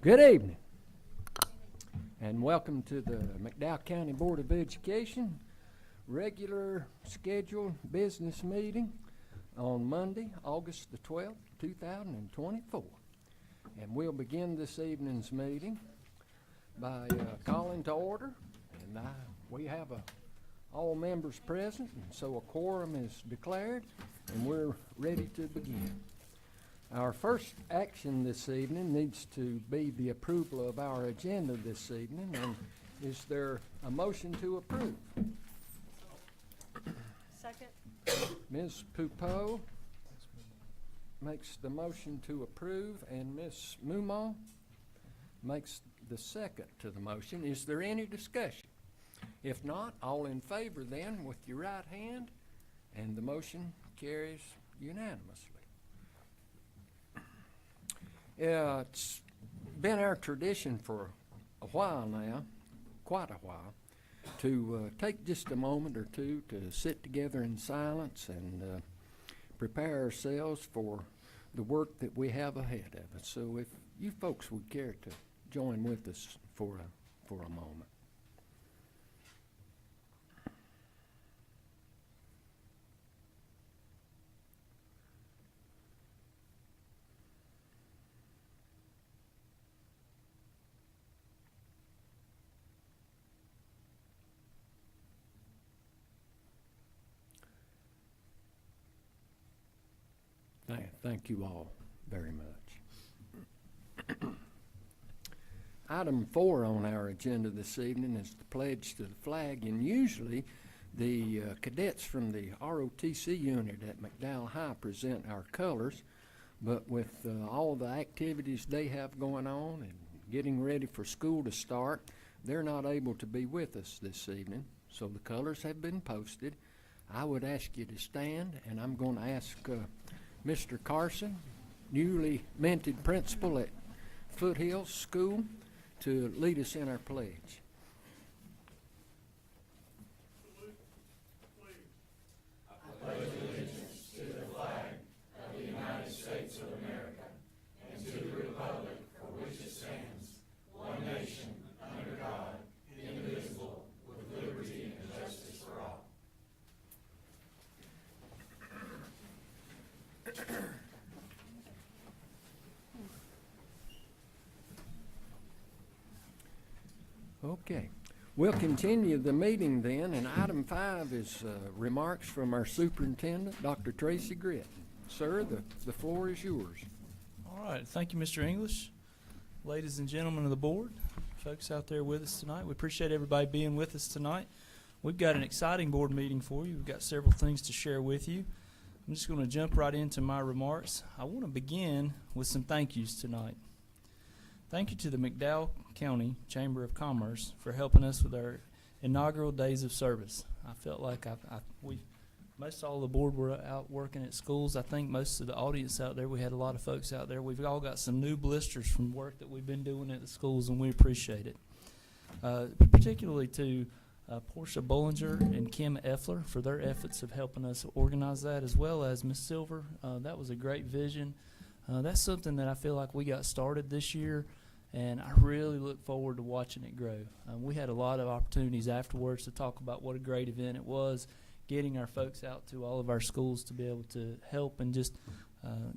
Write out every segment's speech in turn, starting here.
Good evening, and welcome to the McDowell County Board of Education regular scheduled business meeting on Monday, August the 12th, 2024. And we'll begin this evening's meeting by calling to order, and we have all members present, and so a quorum is declared, and we're ready to begin. Our first action this evening needs to be the approval of our agenda this evening, and is there a motion to approve? Second. Ms. Poupeau makes the motion to approve, and Ms. Mumaw makes the second to the motion. Is there any discussion? If not, all in favor then with your right hand, and the motion carries unanimously. It's been our tradition for a while now, quite a while, to take just a moment or two to sit together in silence and prepare ourselves for the work that we have ahead of us. So if you folks would care to join with us for a moment. Thank you all very much. Item 4 on our agenda this evening is the pledge to the flag, and usually the cadets from the ROTC unit at McDowell High present our colors, but with all the activities they have going on and getting ready for school to start, they're not able to be with us this evening, so the colors have been posted. I would ask you to stand, and I'm going to ask Mr. Carson, newly minted principal at Foothills School, to lead us in our pledge. I pledge allegiance to the flag of the United States of America and to the republic for which it stands, one nation, under God, indivisible, with liberty and justice for all. Okay, we'll continue the meeting then, and item 5 is remarks from our superintendent, Dr. Tracy Gritton. Sir, the floor is yours. All right, thank you, Mr. English. Ladies and gentlemen of the board, folks out there with us tonight, we appreciate everybody being with us tonight. We've got an exciting board meeting for you. We've got several things to share with you. I'm just going to jump right into my remarks. I want to begin with some thank yous tonight. Thank you to the McDowell County Chamber of Commerce for helping us with our inaugural days of service. I felt like most all the board were out working at schools. I think most of the audience out there, we had a lot of folks out there. We've all got some new blisters from work that we've been doing at the schools, and we appreciate it. Particularly to Portia Bollinger and Kim Effler for their efforts of helping us organize that, as well as Ms. Silver. That was a great vision. That's something that I feel like we got started this year, and I really look forward to watching it grow. We had a lot of opportunities afterwards to talk about what a great event it was, getting our folks out to all of our schools to be able to help and just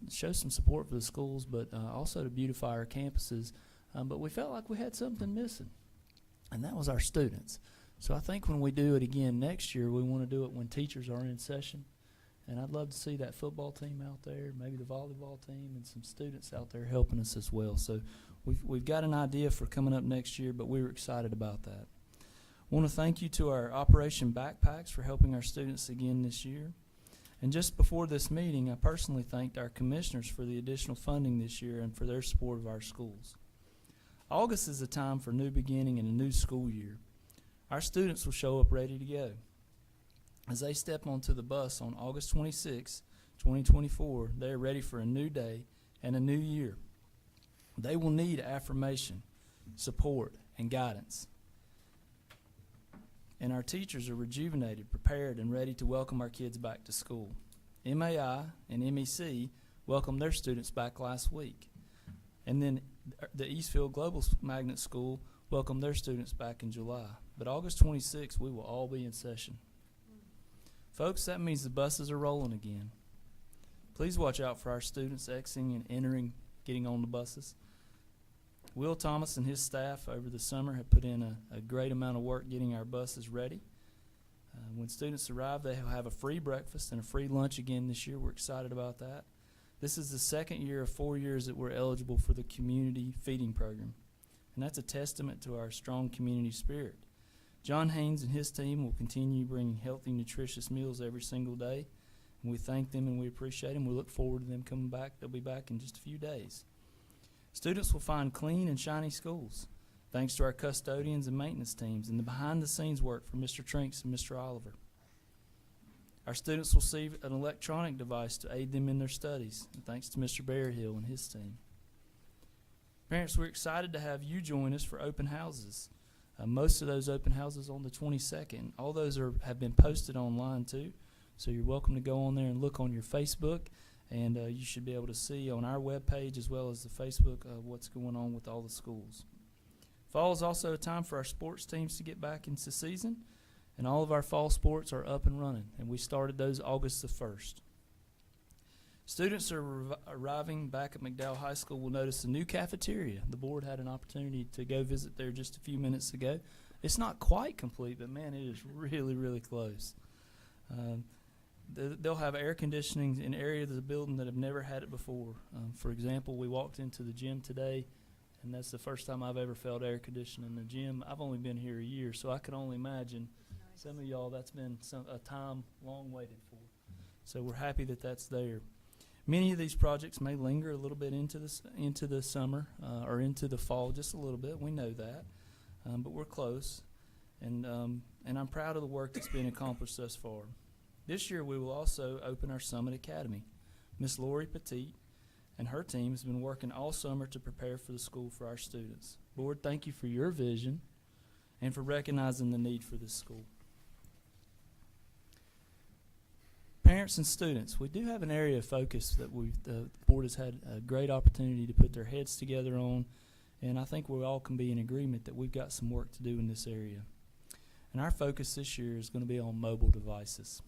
show some support for the schools, but also to beautify our campuses. But we felt like we had something missing, and that was our students. So I think when we do it again next year, we want to do it when teachers are in session. And I'd love to see that football team out there, maybe the volleyball team, and some students out there helping us as well. So we've got an idea for coming up next year, but we were excited about that. I want to thank you to our Operation Backpacks for helping our students again this year. And just before this meeting, I personally thanked our commissioners for the additional funding this year and for their support of our schools. August is a time for new beginning and a new school year. Our students will show up ready to go. As they step onto the bus on August 26, 2024, they are ready for a new day and a new year. They will need affirmation, support, and guidance. And our teachers are rejuvenated, prepared, and ready to welcome our kids back to school. MAI and MEC welcomed their students back last week. And then the Eastfield Global Magnet School welcomed their students back in July. But August 26th, we will all be in session. Folks, that means the buses are rolling again. Please watch out for our students exiting and entering, getting on the buses. Will Thomas and his staff over the summer have put in a great amount of work getting our buses ready. When students arrive, they'll have a free breakfast and a free lunch again this year. We're excited about that. This is the second year of 4 years that we're eligible for the community feeding program. And that's a testament to our strong community spirit. John Haynes and his team will continue bringing healthy, nutritious meals every single day. And we thank them and we appreciate them. We look forward to them coming back. They'll be back in just a few days. Students will find clean and shiny schools, thanks to our custodians and maintenance teams and the behind-the-scenes work from Mr. Trinks and Mr. Oliver. Our students will receive an electronic device to aid them in their studies, and thanks to Mr. Berryhill and his team. Parents, we're excited to have you join us for open houses. Most of those open houses on the 22nd. All those have been posted online too, so you're welcome to go on there and look on your Facebook, and you should be able to see on our webpage as well as the Facebook what's going on with all the schools. Fall is also a time for our sports teams to get back into season, and all of our fall sports are up and running, and we started those August the 1st. Students are arriving back at McDowell High School will notice a new cafeteria. The board had an opportunity to go visit there just a few minutes ago. It's not quite complete, but man, it is really, really close. They'll have air conditioning in areas of the building that have never had it before. For example, we walked into the gym today, and that's the first time I've ever felt air conditioning in the gym. I've only been here a year, so I can only imagine some of y'all that's been a time long waited for. So we're happy that that's there. Many of these projects may linger a little bit into the summer or into the fall, just a little bit. We know that, but we're close, and I'm proud of the work that's been accomplished thus far. This year we will also open our Summit Academy. Miss Lori Petit and her team has been working all summer to prepare for the school for our students. Board, thank you for your vision and for recognizing the need for this school. Parents and students, we do have an area of focus that the board has had a great opportunity to put their heads together on, and I think we all can be in agreement that we've got some work to do in this area. And our focus this year is going to be on mobile devices,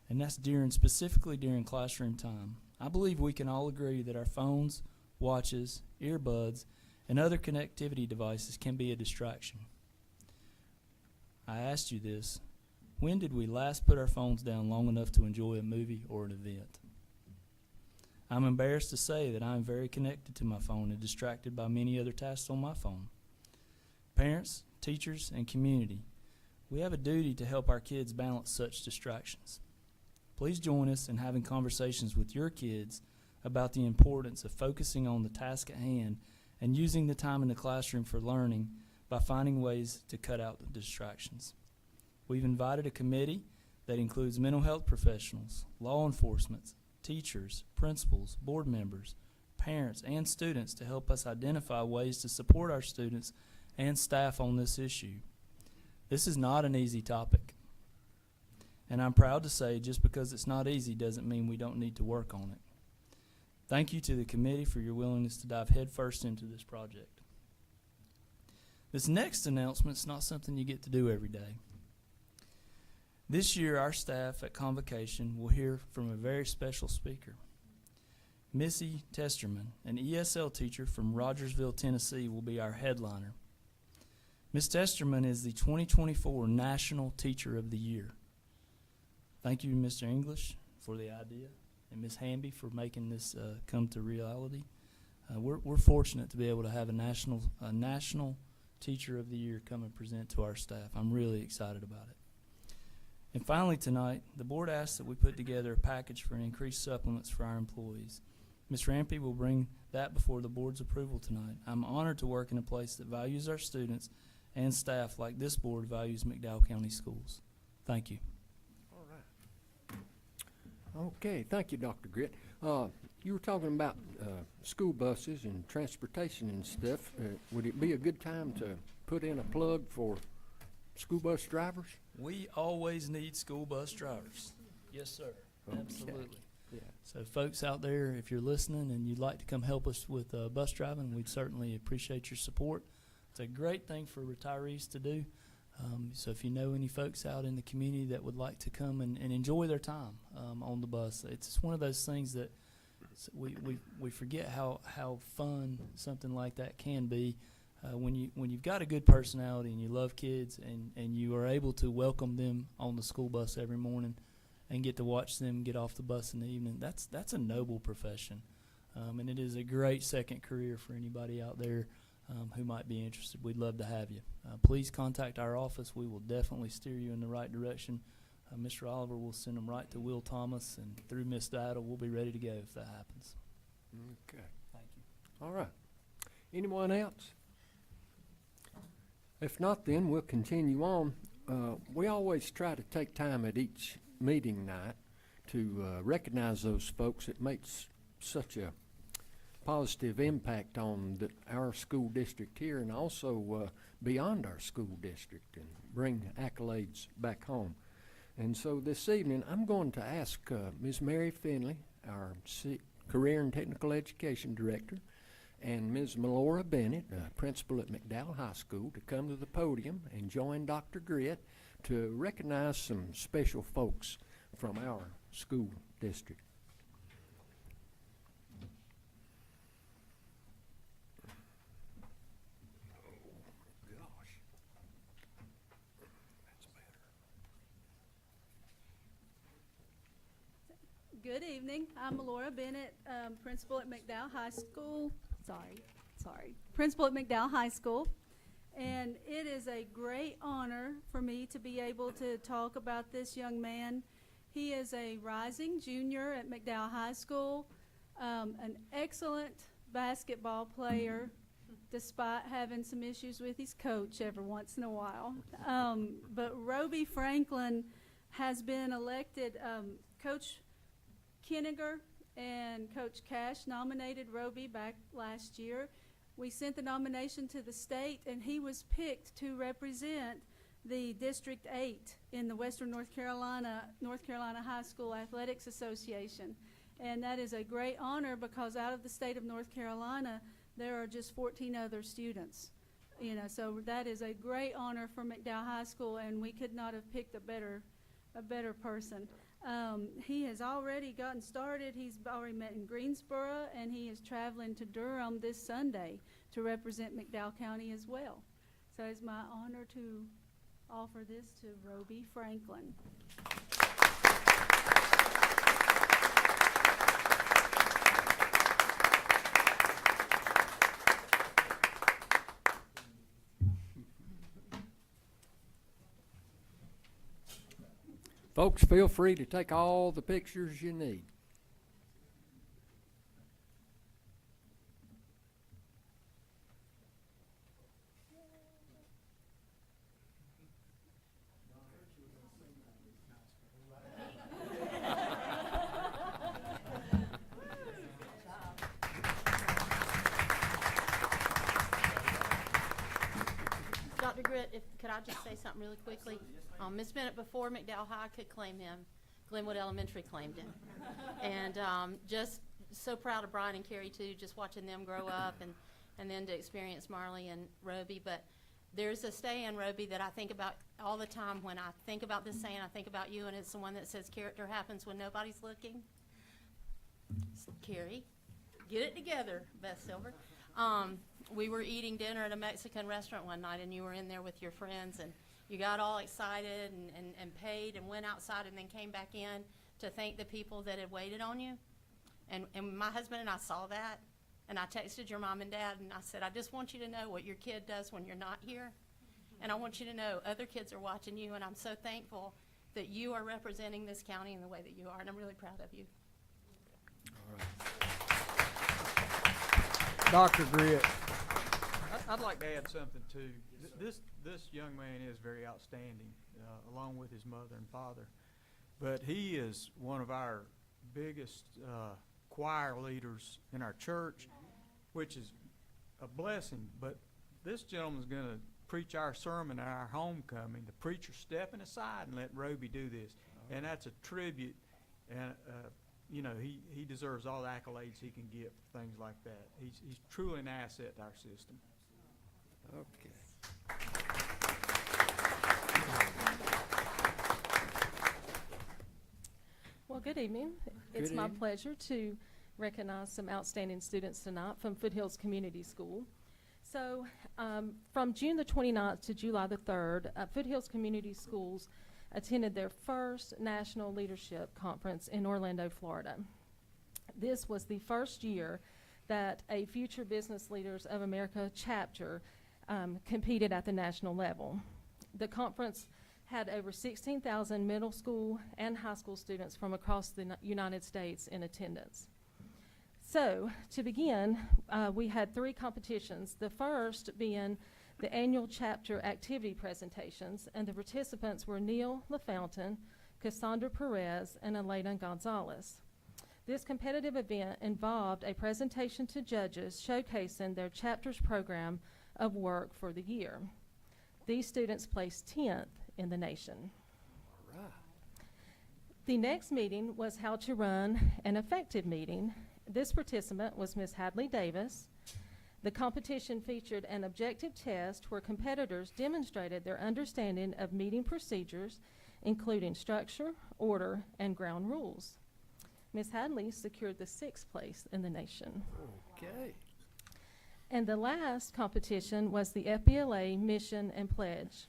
and that's specifically during classroom time. I believe we can all agree that our phones, watches, earbuds, and other connectivity devices can be a distraction. I asked you this. When did we last put our phones down long enough to enjoy a movie or an event? I'm embarrassed to say that I'm very connected to my phone and distracted by many other tasks on my phone. Parents, teachers, and community, we have a duty to help our kids balance such distractions. Please join us in having conversations with your kids about the importance of focusing on the task at hand and using the time in the classroom for learning by finding ways to cut out the distractions. We've invited a committee that includes mental health professionals, law enforcement, teachers, principals, board members, parents, and students to help us identify ways to support our students and staff on this issue. This is not an easy topic, and I'm proud to say just because it's not easy doesn't mean we don't need to work on it. Thank you to the committee for your willingness to dive headfirst into this project. This next announcement is not something you get to do every day. This year, our staff at Convocation will hear from a very special speaker. Missy Testerman, an ESL teacher from Rogersville, Tennessee, will be our headliner. Ms. Testerman is the 2024 National Teacher of the Year. Thank you, Mr. English, for the idea, and Ms. Hamby for making this come to reality. We're fortunate to be able to have a national Teacher of the Year come and present to our staff. I'm really excited about it. And finally tonight, the board asks that we put together a package for increased supplements for our employees. Ms. Rampey will bring that before the board's approval tonight. I'm honored to work in a place that values our students and staff like this board values McDowell County Schools. Thank you. All right. Okay, thank you, Dr. Gritt. You were talking about school buses and transportation and stuff. Would it be a good time to put in a plug for school bus drivers? We always need school bus drivers. Yes, sir. Okay. Absolutely. Yeah. So folks out there, if you're listening and you'd like to come help us with bus driving, we'd certainly appreciate your support. It's a great thing for retirees to do. So if you know any folks out in the community that would like to come and enjoy their time on the bus, it's one of those things that we forget how fun something like that can be when you've got a good personality and you love kids and you are able to welcome them on the school bus every morning and get to watch them get off the bus in the evening. That's a noble profession, and it is a great second career for anybody out there who might be interested. We'd love to have you. Please contact our office. We will definitely steer you in the right direction. Mr. Oliver will send them right to Will Thomas, and through Miss Didle, we'll be ready to go if that happens. Okay. Thank you. All right. Anyone else? If not, then we'll continue on. We always try to take time at each meeting night to recognize those folks that make such a positive impact on our school district here and also beyond our school district, and bring accolades back home. And so this evening, I'm going to ask Ms. Mary Finley, our Career and Technical Education Director, and Ms. Melora Bennett, Principal at McDowell High School, to come to the podium and join Dr. Gritt to recognize some special folks from our school district. Good evening. I'm Melora Bennett, principal at McDowell High School. Principal at McDowell High School. And it is a great honor for me to be able to talk about this young man. He is a rising junior at McDowell High School, an excellent basketball player, despite having some issues with his coach every once in a while. But Roby Franklin has been elected. Coach Kinniger and Coach Cash nominated Roby back last year. We sent the nomination to the state, and he was picked to represent the District 8 in the Western North Carolina High School Athletics Association. And that is a great honor because out of the state of North Carolina, there are just 14 other students. So that is a great honor for McDowell High School, and we could not have picked a better person. He has already gotten started. He's already met in Greensboro, and he is traveling to Durham this Sunday to represent McDowell County as well. So it's my honor to offer this to Roby Franklin. Folks, feel free to take all the pictures you need. Dr. Gritt, could I just say something really quickly? Ms. Bennett, before McDowell High could claim him, Glenwood Elementary claimed him. And just so proud of Brian and Carrie, too, just watching them grow up and then to experience Marley and Roby. But there's a saying, Roby, that I think about all the time. When I think about this saying, I think about you, and it's the one that says character happens when nobody's looking. Carrie, get it together, Beth Silver. We were eating dinner at a Mexican restaurant one night, and you were in there with your friends, and you got all excited and paid and went outside and then came back in to thank the people that had waited on you. And my husband and I saw that, and I texted your mom and dad, and I said, I just want you to know what your kid does when you're not here. And I want you to know other kids are watching you, and I'm so thankful that you are representing this county in the way that you are, and I'm really proud of you. All right. Dr. Gritt, I'd like to add something too. This young man is very outstanding, along with his mother and father. But he is one of our biggest choir leaders in our church, which is a blessing. But this gentleman's going to preach our sermon at our homecoming. The preacher stepping aside and let Roby do this. And that's a tribute and he deserves all the accolades he can get for things like that. He's truly an asset to our system. Okay. Well, good evening. It's my pleasure to recognize some outstanding students tonight from Foothills Community School. So, from June the 29th to July the 3rd, Foothills Community Schools attended their first National Leadership Conference in Orlando, Florida. This was the first year that a Future Business Leaders of America chapter competed at the national level. The conference had over 16,000 middle school and high school students from across the United States in attendance. So, to begin, we had 3 competitions, the first being the annual chapter activity presentations, and the participants were Neil LaFountain, Cassandra Perez, and Elena Gonzalez. This competitive event involved a presentation to judges showcasing their chapter's program of work for the year. These students placed 10th in the nation. All right. The next meeting was how to run an effective meeting. This participant was Ms. Hadley Davis. The competition featured an objective test where competitors demonstrated their understanding of meeting procedures, including structure, order, and ground rules. Ms. Hadley secured the 6th place in the nation. Okay. And the last competition was the FBLA Mission and Pledge.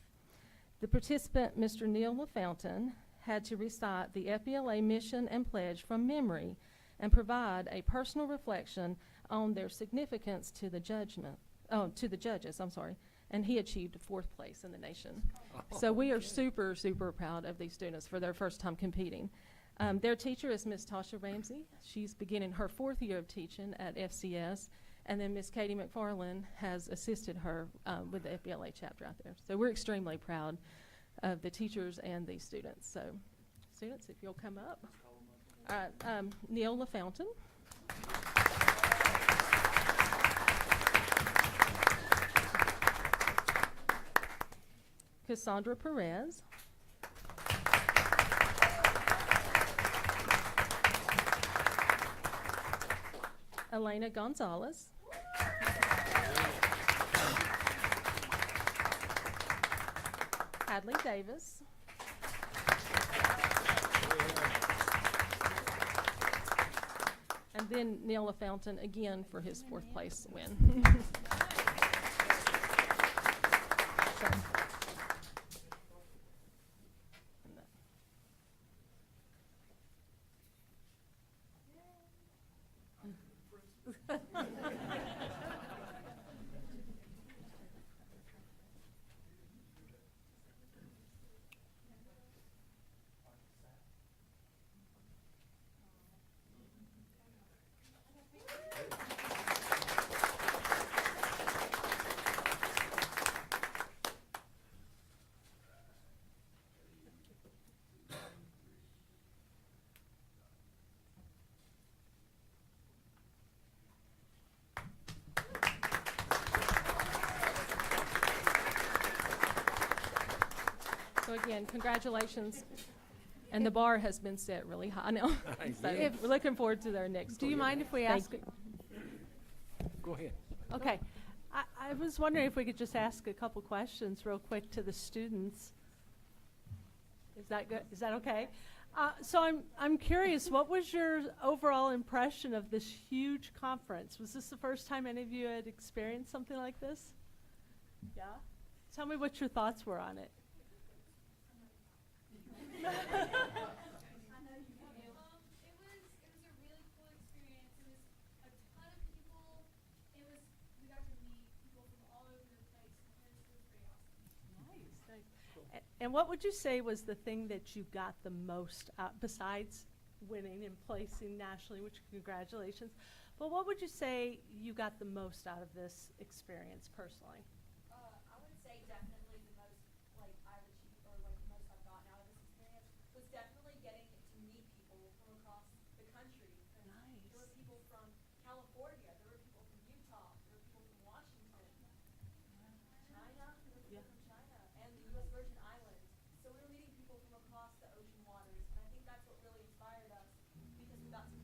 The participant, Mr. Neil LaFountain, had to recite the FBLA Mission and Pledge from memory and provide a personal reflection on their significance to the judges, and he achieved 4th place in the nation. So we are super, super proud of these students for their first time competing. Their teacher is Ms. Tasha Ramsey. She's beginning her 4th year of teaching at FCS, and then Ms. Katie McFarland has assisted her with the FBLA chapter out there. So we're extremely proud of the teachers and these students. So students, if you'll come up. All right, Neil LaFountain. Cassandra Perez. Elena Gonzalez. Hadley Davis. And then Neil LaFountain again for his 4th place win. So. So again, congratulations. And the bar has been set really high now. So we're looking forward to their next. Do you mind if we ask? Go ahead. Okay. I was wondering if we could just ask a couple questions real quick to the students. Is that good? Is that okay? So I'm curious, what was your overall impression of this huge conference? Was this the first time any of you had experienced something like this? Yeah? Tell me what your thoughts were on it. It was a really cool experience. It was a ton of people. We got to meet people from all over the place, and it was pretty awesome. Nice. And what would you say was the thing that you got the most out, besides winning and placing nationally, which congratulations, but what would you say you got the most out of this experience personally? I would say definitely the most I've achieved, or the most I've gotten out of this experience was definitely getting to meet people from across the country. Nice. There were people from California, there were people from Utah, there were people from Washington, China, there were people from China, and the U.S. Virgin Islands. So we were meeting people from across the ocean waters, and I think that's what really inspired us, because we got to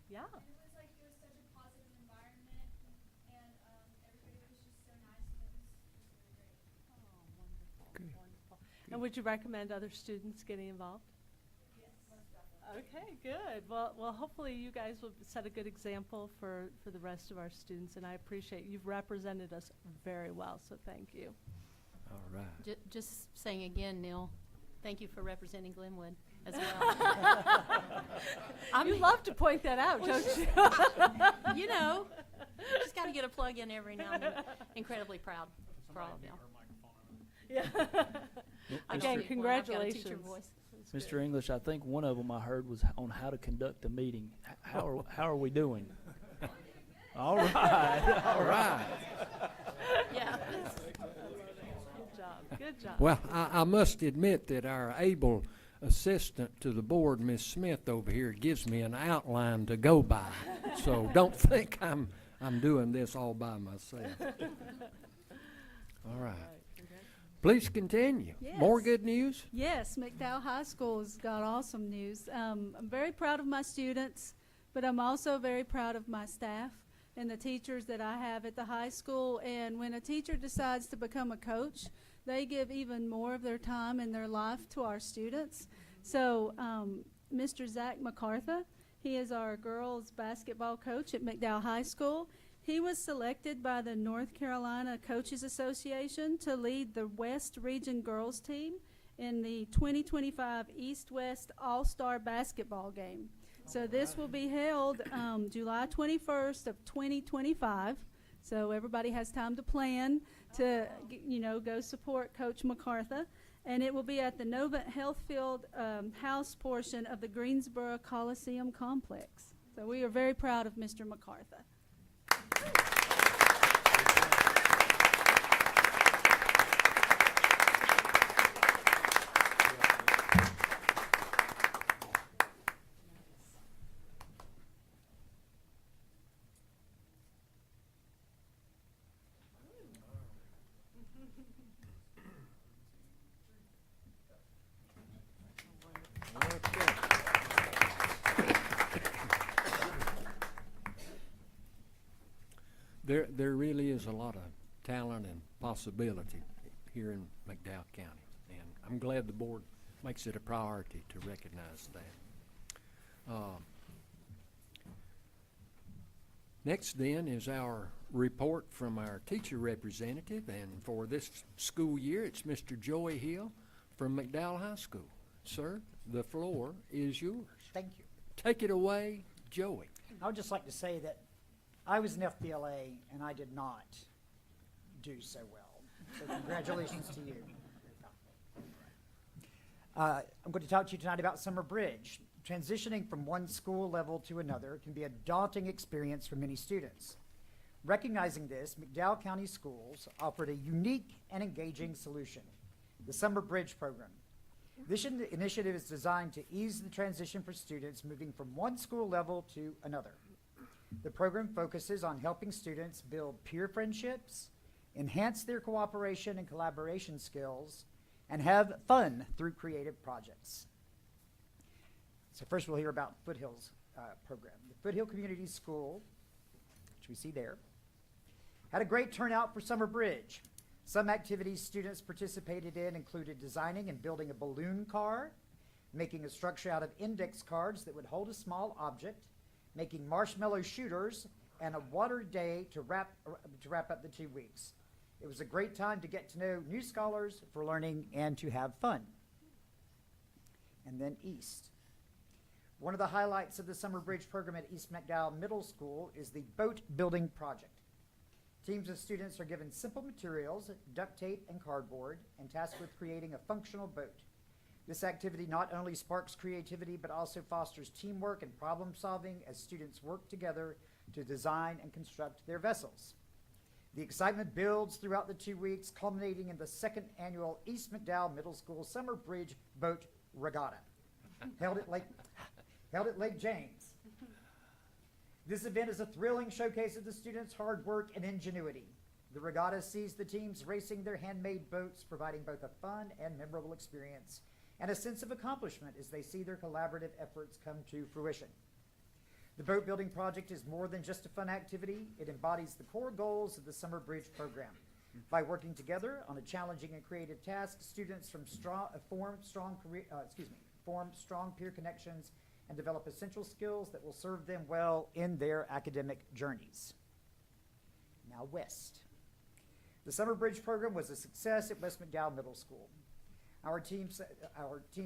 Yeah. And it was like, it was such a positive environment, and everybody was just so nice, and it was really great. Oh, wonderful, Good. wonderful. And would you recommend other students getting involved? Yes, most definitely. Okay, good. Well, hopefully you guys will set a good example for the rest of our students, and I appreciate you've represented us very well, so thank you. All right. Just saying again, Neil, thank you for representing Glenwood as well. You love to point that out, don't you? You know, just got to get a plug in every now and then. Incredibly proud for all of y'all. Yeah. I Again, don't need one. I've got a teacher congratulations. voice. That's Mr. good. English, I think one of them I heard was on how to conduct a meeting. How are we doing? All right. All right. Yeah. Good job, good job. Well, I must admit that our able assistant to the board, Miss Smith over here, gives me an outline to go by. So don't think I'm doing this all by myself. All right. Please continue. More Yes. good news? Yes, McDowell High School's got awesome news. I'm very proud of my students, but I'm also very proud of my staff and the teachers that I have at the high school. And when a teacher decides to become a coach, they give even more of their time and their life to our students. So Mr. Zach MacArthur, he is our girls basketball coach at McDowell High School. He was selected by the North Carolina Coaches Association to lead the West Region girls team in the 2025 East-West All-Star Basketball game. So this will be held July 21st of 2025. So everybody has time to plan to, go support Coach MacArthur. And it will be at the Novant Healthfield House portion of the Greensboro Coliseum Complex. So we are very proud of Mr. MacArthur. There really is a lot of talent and possibility here in McDowell County, and I'm glad the board makes it a priority to recognize that. Next then is our report from our teacher representative, and for this school year, it's Mr. Joey Hill from McDowell High School. Sir, the floor is yours. Thank you. Take it away, Joey. I would just like to say that I was an FBLA and I did not do so well. So congratulations to you. I'm going to talk to you tonight about Summer Bridge. Transitioning from one school level to another can be a daunting experience for many students. Recognizing this, McDowell County Schools offered a unique and engaging solution, the Summer Bridge program. This initiative is designed to ease the transition for students moving from one school level to another. The program focuses on helping students build peer friendships, enhance their cooperation and collaboration skills, and have fun through creative projects. So first we'll hear about Foothill's program. The Foothill Community School, which we see there, had a great turnout for Summer Bridge. Some activities students participated in included designing and building a balloon car, making a structure out of index cards that would hold a small object, making marshmallow shooters, and a water day to wrap up the 2 weeks. It was a great time to get to know new scholars, for learning, and to have fun. And then East. One of the highlights of the Summer Bridge program at East McDowell Middle School is the boat building project. Teams of students are given simple materials, duct tape and cardboard, and tasked with creating a functional boat. This activity not only sparks creativity, but also fosters teamwork and problem solving as students work together to design and construct their vessels. The excitement builds throughout the 2 weeks, culminating in the second annual East McDowell Middle School Summer Bridge Boat Regatta, held at Lake James. This event is a thrilling showcase of the students' hard work and ingenuity. The regatta sees the teams racing their handmade boats, providing both a fun and memorable experience and a sense of accomplishment as they see their collaborative efforts come to fruition. The boat building project is more than just a fun activity. It embodies the core goals of the Summer Bridge program. By working together on a challenging and creative task, students form strong peer connections and develop essential skills that will serve them well in their academic journeys. Now West. The Summer Bridge program was a success at West McDowell Middle School. Our team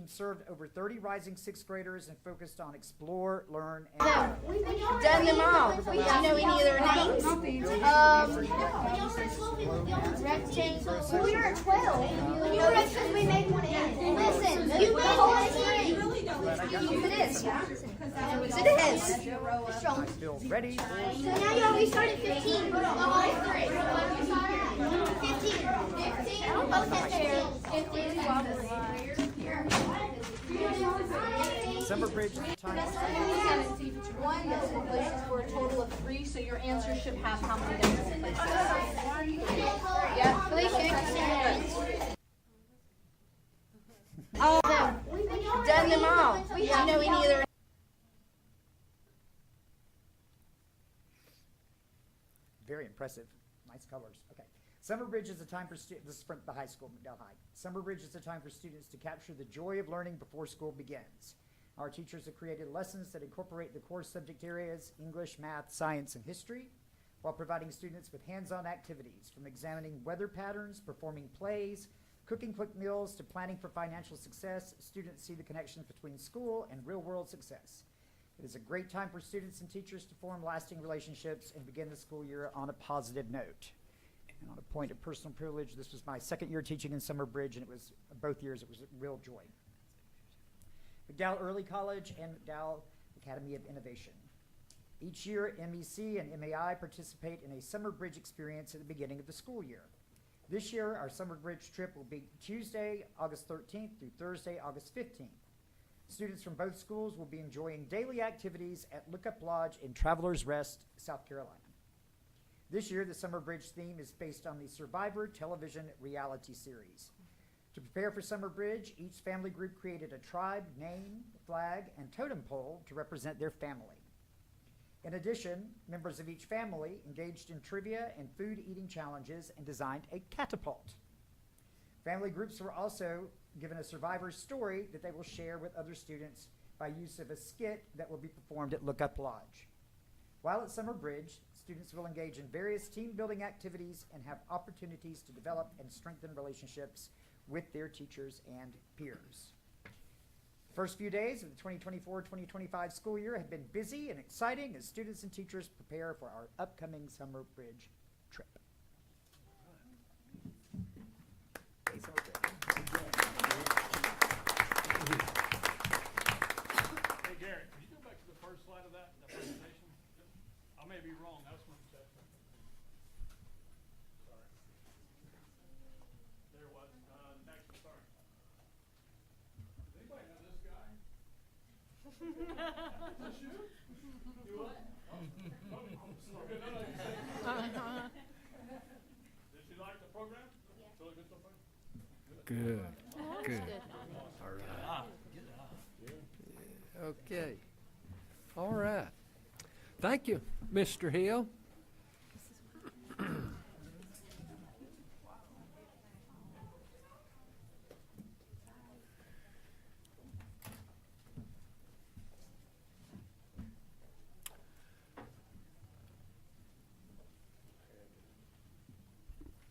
served over 30 rising sixth graders and focused on explore, learn, and Done them all. Do you know any of their names? Rectangle. We were at 12. You know that's because we made one in. Listen, you made one in. You really don't. It is. It is. Strong. still ready. So now y'all, we started 15. 15. I'll both have chairs. 15. Summer Bridge is a time. One decimal places for a total of 3, so your answer should have how many decimal places? Yeah, Felicia. All of them. Done them all. Do you know any of their Very impressive. Nice colors. Okay. Summer Bridge is a time for students. This is from the high school, McDowell High. Summer Bridge is a time for students to capture the joy of learning before school begins. Our teachers have created lessons that incorporate the core subject areas, English, math, science, and history, while providing students with hands-on activities, from examining weather patterns, performing plays, cooking quick meals, to planning for financial success. Students see the connections between school and real-world success. It is a great time for students and teachers to form lasting relationships and begin the school year on a positive note. And on a point of personal privilege, this was my second year teaching in Summer Bridge, and it was both years it was a real joy. McDowell Early College and McDowell Academy of Innovation. Each year, MEC and MAI participate in a Summer Bridge experience at the beginning of the school year. This year, our Summer Bridge trip will be Tuesday, August 13th through Thursday, August 15th. Students from both schools will be enjoying daily activities at Lookup Lodge in Travelers Rest, South Carolina. This year, the Summer Bridge theme is based on the Survivor television reality series. To prepare for Summer Bridge, each family group created a tribe, name, flag, and totem pole to represent their family. In addition, members of each family engaged in trivia and food eating challenges and designed a catapult. Family groups were also given a survivor story that they will share with other students by use of a skit that will be performed at Lookup Lodge. While at Summer Bridge, students will engage in various team-building activities and have opportunities to develop and strengthen relationships with their teachers and peers. The first few days of the 2024-2025 school year have been busy and exciting as students and teachers prepare for our upcoming Summer Bridge trip. Hey, Summer Bridge. Hey, Garrett, can you go back to the first slide of that presentation? I may be wrong. That's my perception. Sorry. There it was. Next, sorry. Does anybody know this guy? Is this you? You what? Okay, no, you said. Did you like the program? Yeah. Really good so far? Good, good. All right. Okay. All right. Thank you, Mr. Hill.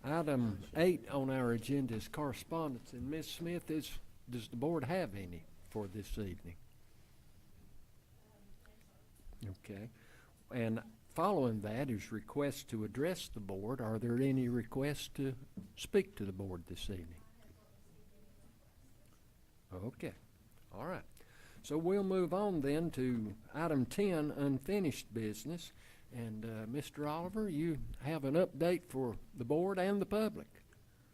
Item 8 on our agenda is correspondence, and Ms. Smith, does the board have any for this evening? Okay. And following that is requests to address the board. Are there any requests to speak to the board this evening? Okay. All right. So we'll move on then to item 10, unfinished business. And Mr. Oliver, you have an update for the board and the public.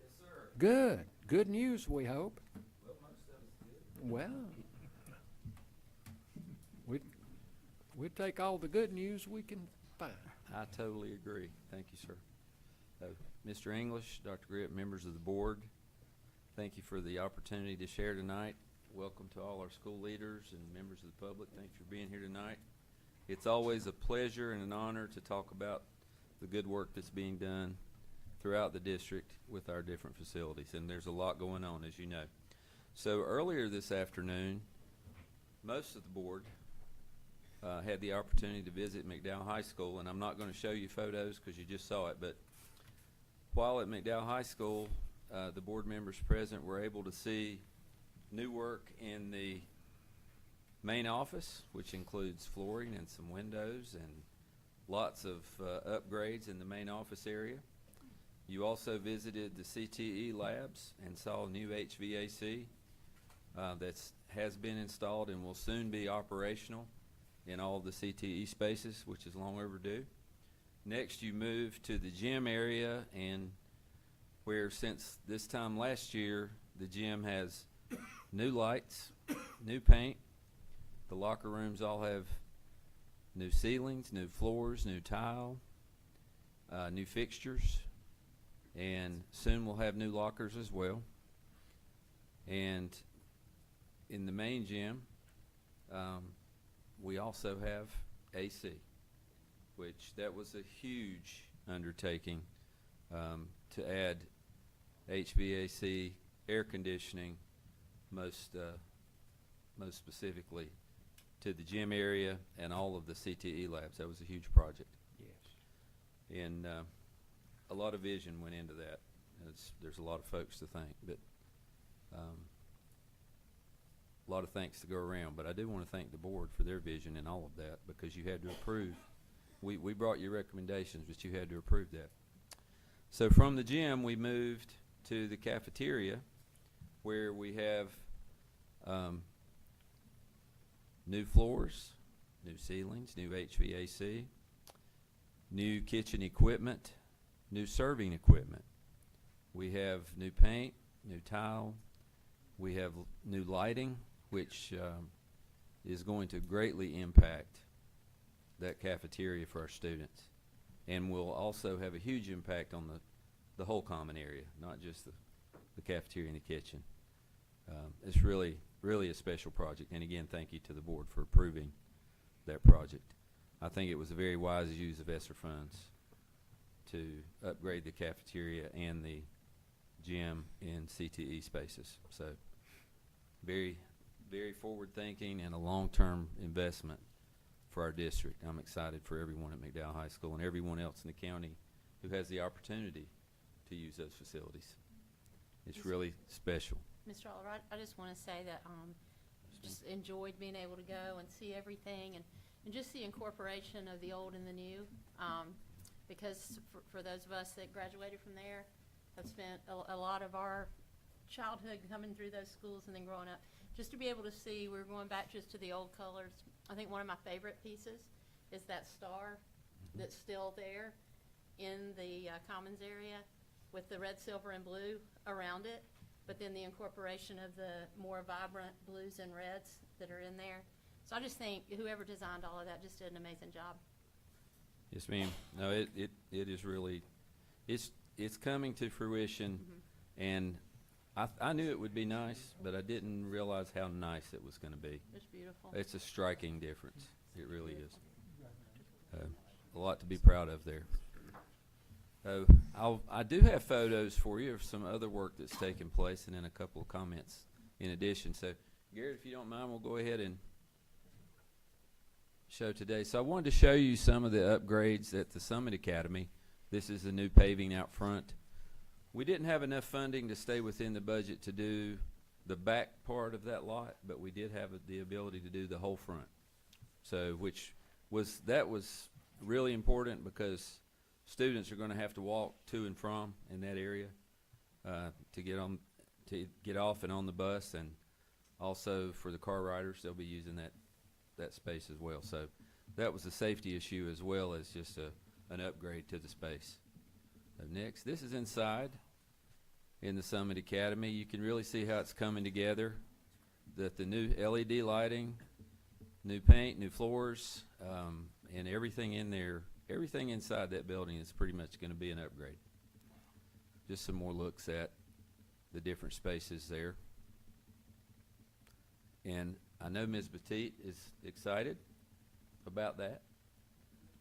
Yes, sir. Good. Good news, we hope. Well, most of it's good. Well, we'd take all the good news we can find. I totally agree. Thank you, sir. Mr. English, Dr. Gripp, members of the board, thank you for the opportunity to share tonight. Welcome to all our school leaders and members of the public. Thanks for being here tonight. It's always a pleasure and an honor to talk about the good work that's being done throughout the district with our different facilities, and there's a lot going on, as you know. So earlier this afternoon, most of the board had the opportunity to visit McDowell High School, and I'm not going to show you photos because you just saw it, but while at McDowell High School, the board members present were able to see new work in the main office, which includes flooring and some windows and lots of upgrades in the main office area. You also visited the CTE labs and saw new HVAC that has been installed and will soon be operational in all of the CTE spaces, which is long overdue. Next, you move to the gym area, and where since this time last year, the gym has new lights, new paint. The locker rooms all have new ceilings, new floors, new tile, new fixtures, and soon we'll have new lockers as well. And in the main gym, we also have AC, which that was a huge undertaking to add HVAC, air conditioning, most specifically to the gym area and all of the CTE labs. That was a huge project. Yes. And a lot of vision went into that. There's a lot of folks to thank, but a lot of thanks to go around. But I do want to thank the board for their vision and all of that, because you had to approve. We brought you recommendations, but you had to approve that. So from the gym, we moved to the cafeteria, where we have new floors, new ceilings, new HVAC, new kitchen equipment, new serving equipment. We have new paint, new tile. We have new lighting, which is going to greatly impact that cafeteria for our students, and will also have a huge impact on the whole common area, not just the cafeteria and the kitchen. It's really a special project, and again, thank you to the board for approving that project. I think it was a very wise use of ESSER funds to upgrade the cafeteria and the gym in CTE spaces. So very forward thinking and a long-term investment for our district. I'm excited for everyone at McDowell High School and everyone else in the county who has the opportunity to use those facilities. It's really special. Mr. Oliver, I just want to say that just enjoyed being able to go and see everything, and just the incorporation of the old and the new, because for those of us that graduated from there, have spent a lot of our childhood coming through those schools and then growing up, just to be able to see, we're going back just to the old colors. I think one of my favorite pieces is that star that's still there in the commons area with the red, silver, and blue around it, but then the incorporation of the more vibrant blues and reds that are in there. So I just think whoever designed all of that just did an amazing job. Yes, ma'am. No, it is really, it's coming to fruition, and I knew it would be nice, but I didn't realize how nice it was going to be. It's beautiful. It's a striking difference. It really is. A lot to be proud of there. I do have photos for you of some other work that's taken place, and then a couple of comments in addition. So, Garrett, if you don't mind, we'll go ahead and show today. So I wanted to show you some of the upgrades at the Summit Academy. This is the new paving out front. We didn't have enough funding to stay within the budget to do the back part of that lot, but we did have the ability to do the whole front. So, that was really important, because students are going to have to walk to and from in that area to get off and on the bus, and also for the car riders, they'll be using that space as well. So that was a safety issue as well as just an upgrade to the space. Next, this is inside in the Summit Academy. You can really see how it's coming together. The new LED lighting, new paint, new floors, and everything in there. Everything inside that building is pretty much going to be an upgrade. Just some more looks at the different spaces there. And I know Ms. Petit is excited about that.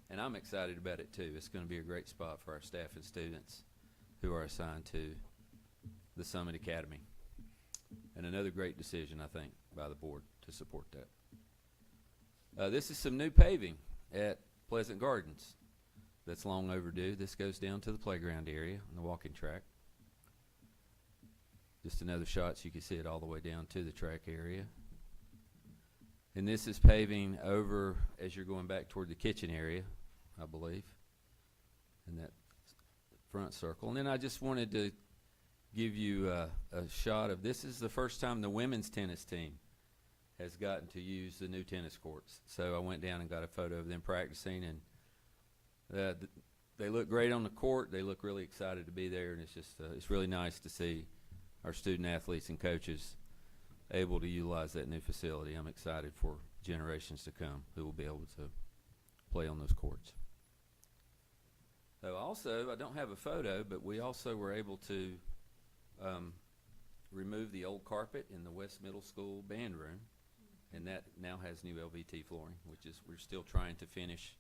And I'm excited about it too. It's going to be a great spot for our staff and students who are assigned to the Summit Academy. And another great decision, I think, by the board to support that. This is some new paving at Pleasant Gardens that's long overdue. This goes down to the playground area on the walking track. Just another shot so you can see it all the way down to the track area. And this is paving over as you're going back toward the kitchen area, I believe, in that front circle. And then I just wanted to give you a shot of this is the first time the women's tennis team has gotten to use the new tennis courts. So I went down and got a photo of them practicing, and they look great on the court. They look really excited to be there, and it's just it's really nice to see our student athletes and coaches able to utilize that new facility. I'm excited for generations to come who will be able to play on those courts. So also, I don't have a photo, but we also were able to remove the old carpet in the West Middle School band room, and that now has new LVT flooring, which is we're still trying to finish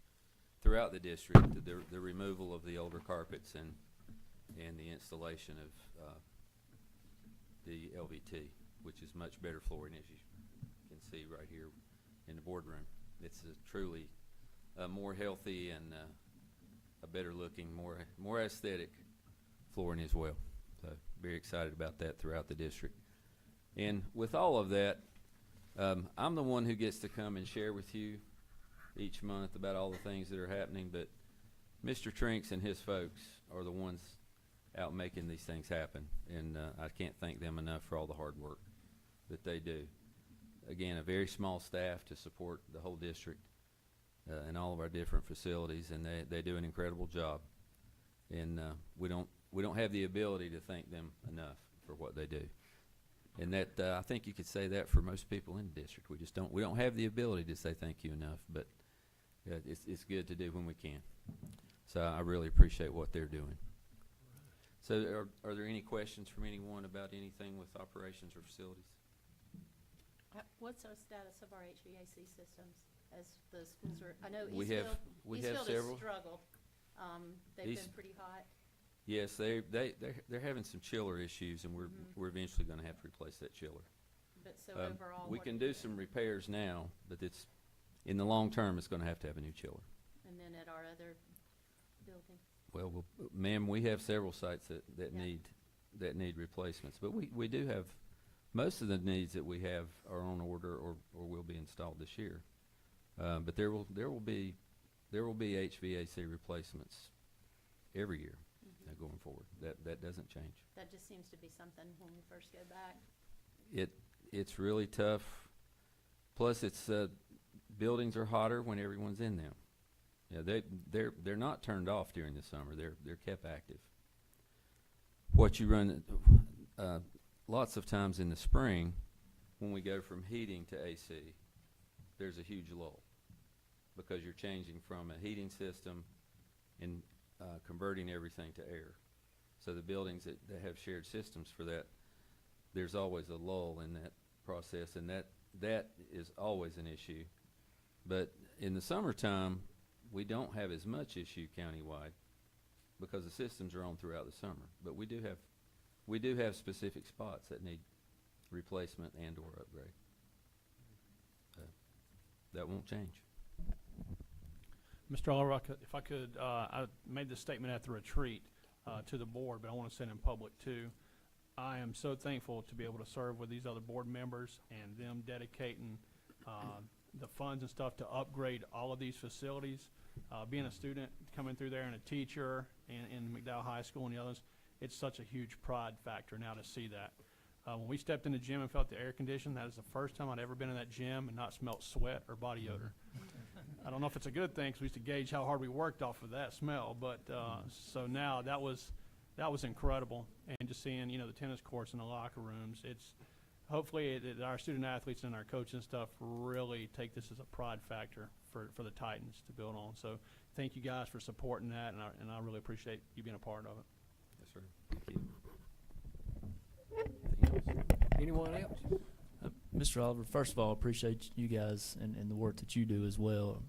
throughout the district the removal of the older carpets and the installation of the LVT, which is much better flooring, as you can see right here in the boardroom. It's a truly more healthy and a better looking, more aesthetic flooring as well. So very excited about that throughout the district. And with all of that, I'm the one who gets to come and share with you each month about all the things that are happening, but Mr. Trinks and his folks are the ones out making these things happen, and I can't thank them enough for all the hard work that they do. Again, a very small staff to support the whole district and all of our different facilities, and they do an incredible job. And we don't have the ability to thank them enough for what they do. And that I think you could say that for most people in the district. We don't have the ability to say thank you enough, but it's good to do when we can. So I really appreciate what they're doing. So are there any questions from anyone about anything with operations or facilities? What's our status of our HVAC systems as the schools are, I know We Eastfield have has several. struggled. They've East- been pretty hot. Yes, they're having some chiller issues, and we're eventually going to have to replace that chiller. But so overall, We what can are do you some doing? repairs now, but it's in the long term, it's going to have a new chiller. And then at our other building. Well, ma'am, we have several sites that Yeah. need replacements, but we do have most of the needs that we have are on order or will be installed this year. But there will be HVAC replacements every year going forward. That doesn't change. That just seems to be something when we first go back. It's really tough. Plus, it's buildings are hotter when everyone's in them. Yeah, they're not turned off during the summer. They're kept active. What you run lots of times in the spring, when we go from heating to AC, there's a huge lull because you're changing from a heating system and converting everything to air. So the buildings that have shared systems for that, there's always a lull in that process, and that is always an issue. But in the summertime, we don't have as much issue countywide because the systems are on throughout the summer. But we do have specific spots that need replacement and or upgrade. That won't change. Mr. Oliver, if I could, I made this statement at the retreat to the board, but I want to say it in public too. I am so thankful to be able to serve with these other board members and them dedicating the funds and stuff to upgrade all of these facilities. Being a student coming through there and a teacher in McDowell High School and the others, it's such a huge pride factor now to see that. When we stepped in the gym and felt the air condition, that is the first time I'd ever been in that gym and not smelt sweat or body odor. I don't know if it's a good thing because we used to gauge how hard we worked off of that smell, but so now that was incredible. And just seeing, the tennis courts and the locker rooms, it's hopefully our student athletes and our coaches and stuff really take this as a pride factor for the Titans to build on. So thank you guys for supporting that, and I really appreciate you being a part of it. Yes, sir. Thank you. Anyone else? Mr. Oliver, first of all, I appreciate you guys and the work that you do as well.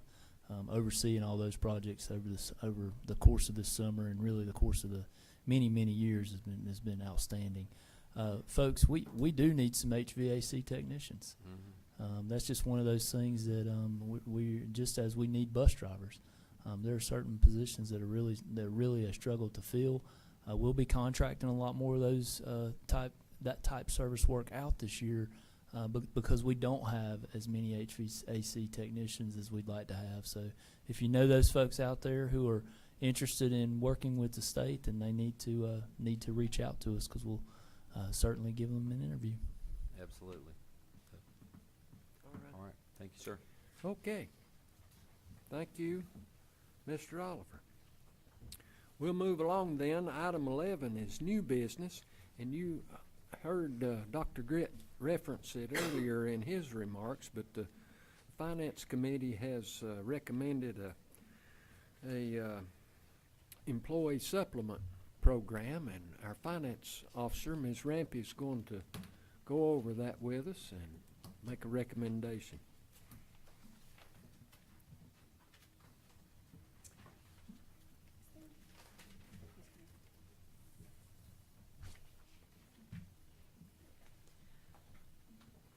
overseeing all those projects over the course of this summer, and really the course of the many years has been outstanding. Folks, we do need some HVAC technicians. That's just one of those things that we just as we need bus drivers. There are certain positions that are really a struggle to fill. We'll be contracting a lot more of those type service work out this year, because we don't have as many HVAC technicians as we'd like to have. So if you know those folks out there who are interested in working with the state, then they need to reach out to us, because we'll certainly give them an interview. Absolutely. All right. Thank you, sir. Okay. Thank you, Mr. Oliver. We'll move along then. Item 11 is new business, and you heard Dr. Gritt reference it earlier in his remarks, but the Finance Committee has recommended a employee supplement program, and our Finance Officer, Ms. Rampy, is going to go over that with us and make a recommendation.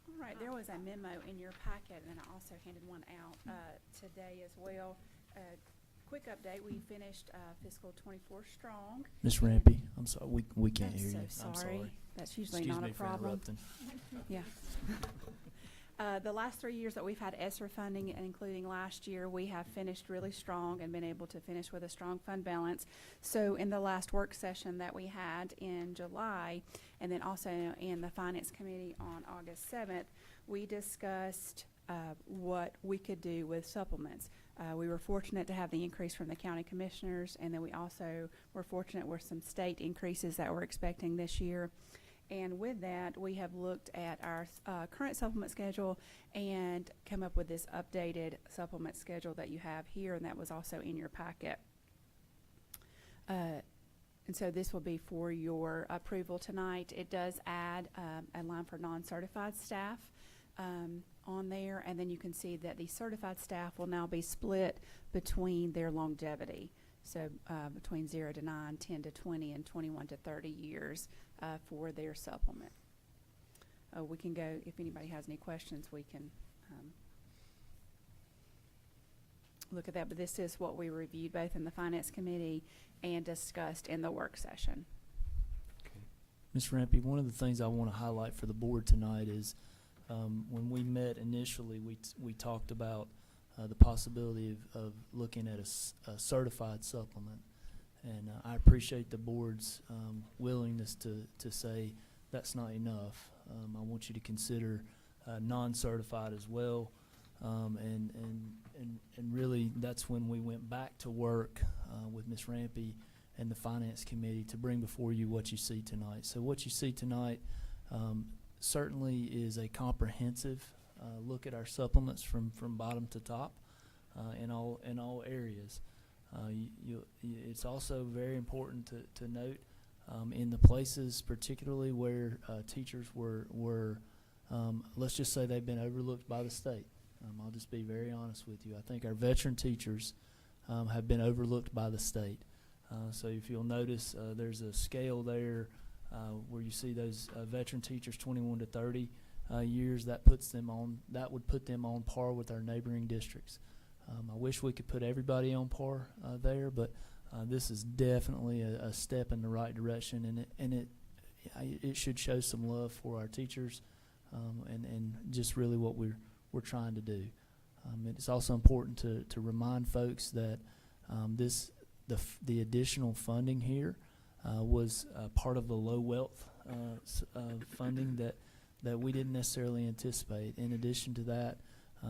All right, there was a memo in your packet, and I also handed one out today as well. Quick update, we finished fiscal 24 strong. Ms. Rampy, I'm sorry, we can't hear you. I'm Sorry. sorry. That's usually Excuse not me a for problem. interrupting. Yeah. The last 3 years that we've had ESSER funding, including last year, we have finished really strong and been able to finish with a strong fund balance. So in the last work session that we had in July, and then also in the Finance Committee on August 7th, we discussed what we could do with supplements. We were fortunate to have the increase from the county commissioners, and then we also were fortunate with some state increases that we're expecting this year. And with that, we have looked at our current supplement schedule and come up with this updated supplement schedule that you have here, and that was also in your packet. And so this will be for your approval tonight. It does add a line for non-certified staff on there, and then you can see that the certified staff will now be split between their longevity. So between 0 to 9, 10 to 20, and 21 to 30 years for their supplement. We can go, if anybody has any questions, we can look at that. But this is what we reviewed both in the Finance Committee and discussed in the work session. Ms. Rampy, one of the things I want to highlight for the board tonight is when we met initially, we talked about the possibility of looking at a certified supplement. And I appreciate the board's willingness to say that's not enough. I want you to consider non-certified as well. And really, that's when we went back to work with Ms. Rampy and the Finance Committee to bring before you what you see tonight. So what you see tonight certainly is a comprehensive look at our supplements from bottom to top in all areas. It's also very important to note in the places particularly where teachers were let's just say they've been overlooked by the state. I'll just be very honest with you. I think our veteran teachers have been overlooked by the state. So if you'll notice, there's a scale there where you see those veteran teachers 21 to 30 years. That would put them on par with our neighboring districts. I wish we could put everybody on par there, but this is definitely a step in the right direction, and it should show some love for our teachers and just really what we're trying to do. It's also important to remind folks that the additional funding here was part of the low wealth funding that we didn't necessarily anticipate. In addition to that,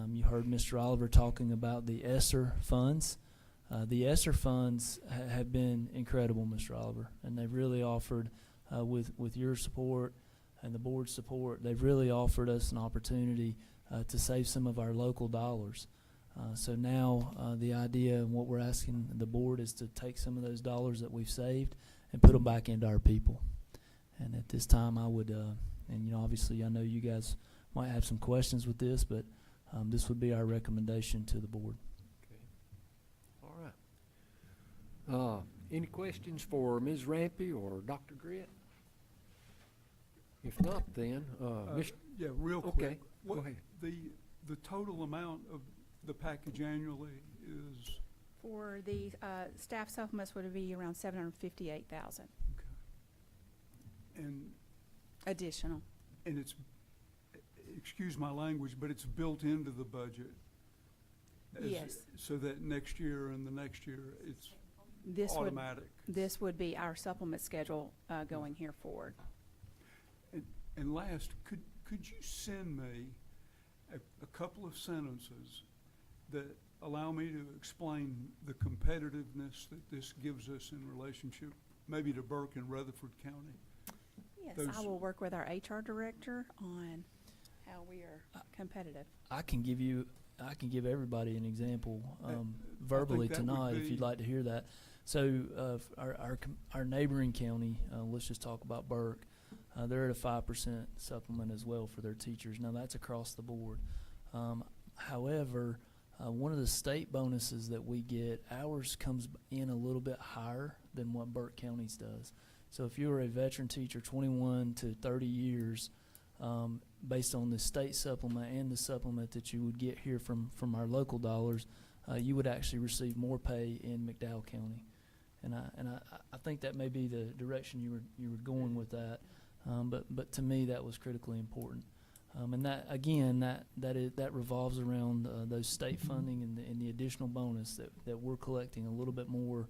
you heard Mr. Oliver talking about the ESSER funds. The ESSER funds have been incredible, Mr. Oliver, and they've really offered, with your support and the board's support, they've really offered us an opportunity to save some of our local dollars. So now the idea and what we're asking the board is to take some of those dollars that we've saved and put them back into our people. And at this time I would, and obviously I know you guys might have some questions with this, but this would be our recommendation to the board. Okay. Any questions for Ms. Rampy or Dr. Grit? If not, then, Mr. Yeah, real Okay, quick. go What ahead. The total amount of the package annually is, For the staff supplements would be around 758,000 okay. additional. And it's, excuse my language, but it's built into the budget? Yes. So that next year and the next year, it's This would, automatic? this would be our supplement schedule going here forward. And last, could you send me a couple of sentences that allow me to explain the competitiveness that this gives us in relationship, maybe to Burke and Rutherford County? Yes, Those- I will work with our HR director on how we are competitive. I can give everybody an example I verbally think that would tonight if be- you'd like to hear that. So our neighboring county, let's just talk about Burke. They're at a 5% supplement as well for their teachers. Now that's across the board. However, one of the state bonuses that we get, ours comes in a little bit higher than what Burke County's does. So if you're a veteran teacher, 21 to 30 years, based on the state supplement and the supplement that you would get here from our local dollars, you would actually receive more pay in McDowell County. And I think that may be the direction you were going with that. But to me, that was critically important. And that again, that revolves around those state funding and the additional bonus that we're collecting a little bit more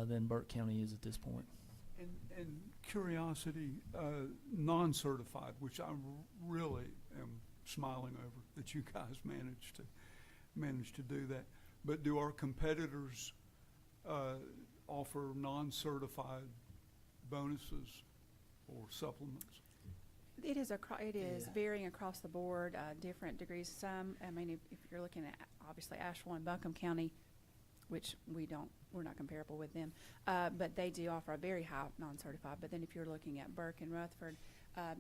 than Burke County is at this point. And curiosity, non-certified, which I really am smiling over that you guys managed to do that. But do our competitors offer non-certified bonuses or supplements? It is varying across the board, different degrees. Some, I mean, if you're looking at obviously Asheville and Buncombe County, which we're not comparable with them, but they do offer a very high non-certified. But then if you're looking at Burke and Rutherford,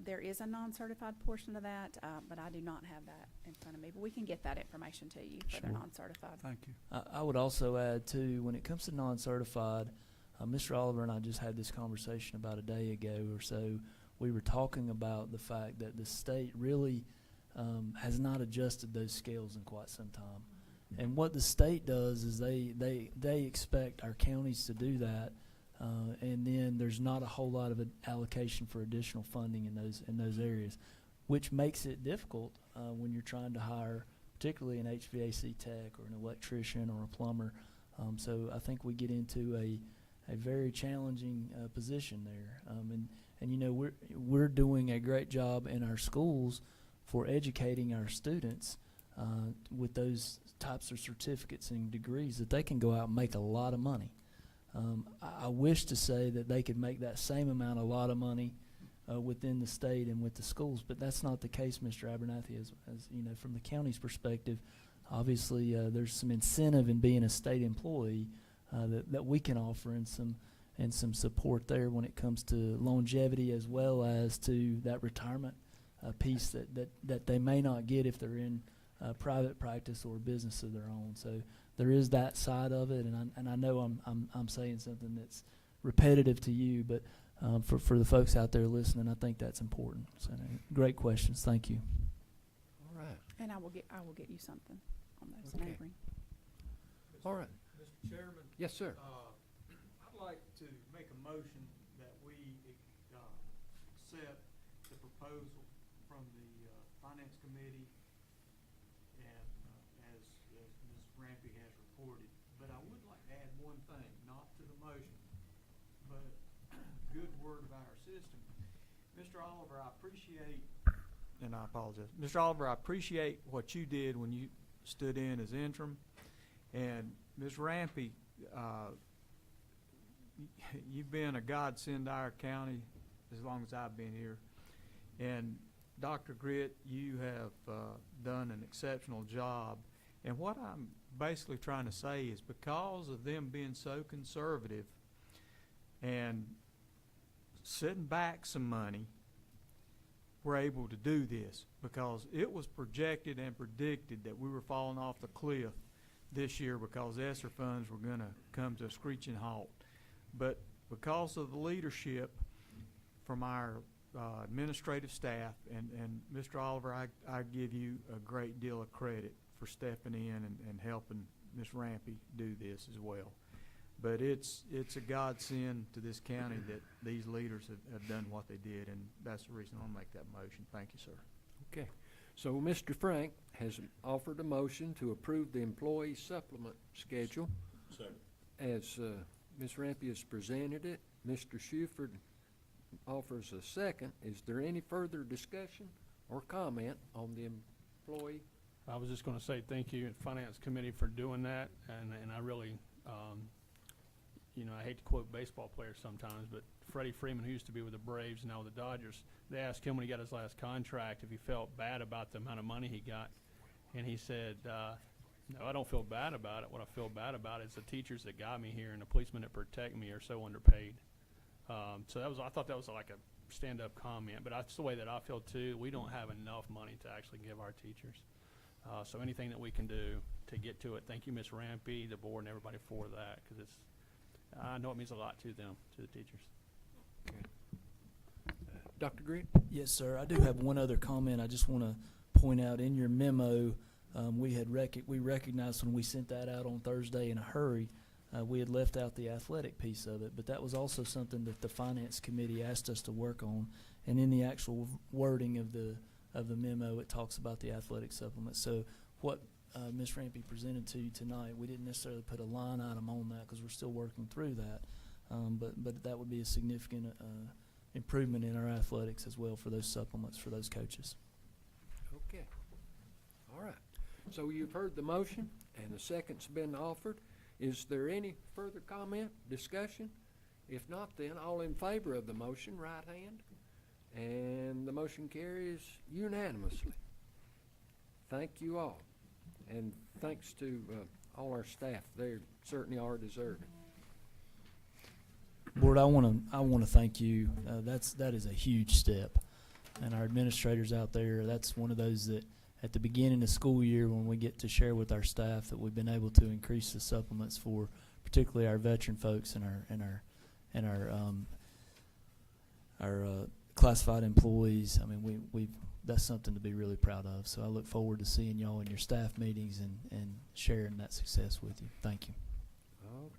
there is a non-certified portion of that, but I do not have that in front of me. But we can get that information to you for their Sure. non-certified. Thank you. I would also add too, when it comes to non-certified, Mr. Oliver and I just had this conversation about a day ago or so. We were talking about the fact that the state really has not adjusted those scales in quite some time. And what the state does is they expect our counties to do that, and then there's not a whole lot of allocation for additional funding in those areas, which makes it difficult when you're trying to hire, particularly an HVAC tech or an electrician or a plumber. So I think we get into a very challenging position there, and you know we're doing a great job in our schools for educating our students with those types of certificates and degrees that they can go out and make a lot of money. I wish to say that they could make that same amount, a lot of money within the state and with the schools, but that's not the case, Mr. Abernathy. As you know, from the county's perspective, obviously there's some incentive in being a state employee that we can offer and some support there when it comes to longevity as well as to that retirement piece that they may not get if they're in private practice or business of their own. So there is that side of it, and I know I'm saying something that's repetitive to you, but for the folks out there listening, I think that's important. So great questions. Thank you. All right. And I will get you something on those Okay. neighboring. All right. Mr. Chairman, Yes, sir. I'd like to make a motion that we accept the proposal from the Finance Committee and as Ms. Rampy has reported. But I would like to add one thing, not to the motion, but good word of our system. Mr. Oliver, I appreciate, and I apologize, Mr. Oliver, I appreciate what you did when you stood in as interim. And Ms. Rampy, you've been a godsend to our county as long as I've been here. And Dr. Grit, you have done an exceptional job. And what I'm basically trying to say is because of them being so conservative and setting back some money, we're able to do this because it was projected and predicted that we were falling off the cliff this year because ESSER funds were going to come to a screeching halt. But because of the leadership from our administrative staff, and Mr. Oliver, I give you a great deal of credit for stepping in and helping Ms. Rampy do this as well. But it's a godsend to this county that these leaders have done what they did, and that's the reason I'll make that motion. Thank you, sir. Okay. So Mr. Frank has offered a motion to approve the employee supplement schedule as Ms. Rampy has presented it. Mr. Shuford offers a second. Is there any further discussion or comment on the employee? I was just gonna say thank you, Finance Committee, for doing that, and I really, you know, I hate to quote baseball players sometimes, but Freddie Freeman, who used to be with the Braves, now with the Dodgers, they asked him when he got his last contract if he felt bad about the amount of money he got, and he said, no, I don't feel bad about it. What I feel bad about is the teachers that got me here and the policemen that protect me are so underpaid. So that was, I thought that was like a stand-up comment, but that's the way that I feel too. We don't have enough money to actually give our teachers. So anything that we can do to get to it, thank you, Ms. Rampy, the board, and everybody for that, because it's, I know it means a lot to them, to the teachers. Okay. Dr. Green? Yes, sir. I do have one other comment. I just want to point out in your memo, we recognized when we sent that out on Thursday in a hurry, we had left out the athletic piece of it, but that was also something that the Finance Committee asked us to work on. And in the actual wording of the memo, it talks about the athletic supplement. So what Ms. Rampy presented to you tonight, we didn't necessarily put a line item on that because we're still working through that. But that would be a significant improvement in our athletics as well for those supplements for those coaches. Okay. All right. So you've heard the motion, and the second's been offered. Is there any further comment, discussion? If not, then all in favor of the motion, right hand. And the motion carries unanimously. Thank you all. And thanks to all our staff. They certainly are deserving. Board, I want to thank you. That is a huge step, and our administrators out there. That's one of those that at the beginning of school year, when we get to share with our staff that we've been able to increase the supplements for, particularly our veteran folks and our classified employees. I mean, that's something to be really proud of. So I look forward to seeing y'all in your staff meetings and sharing that success with you. Thank you.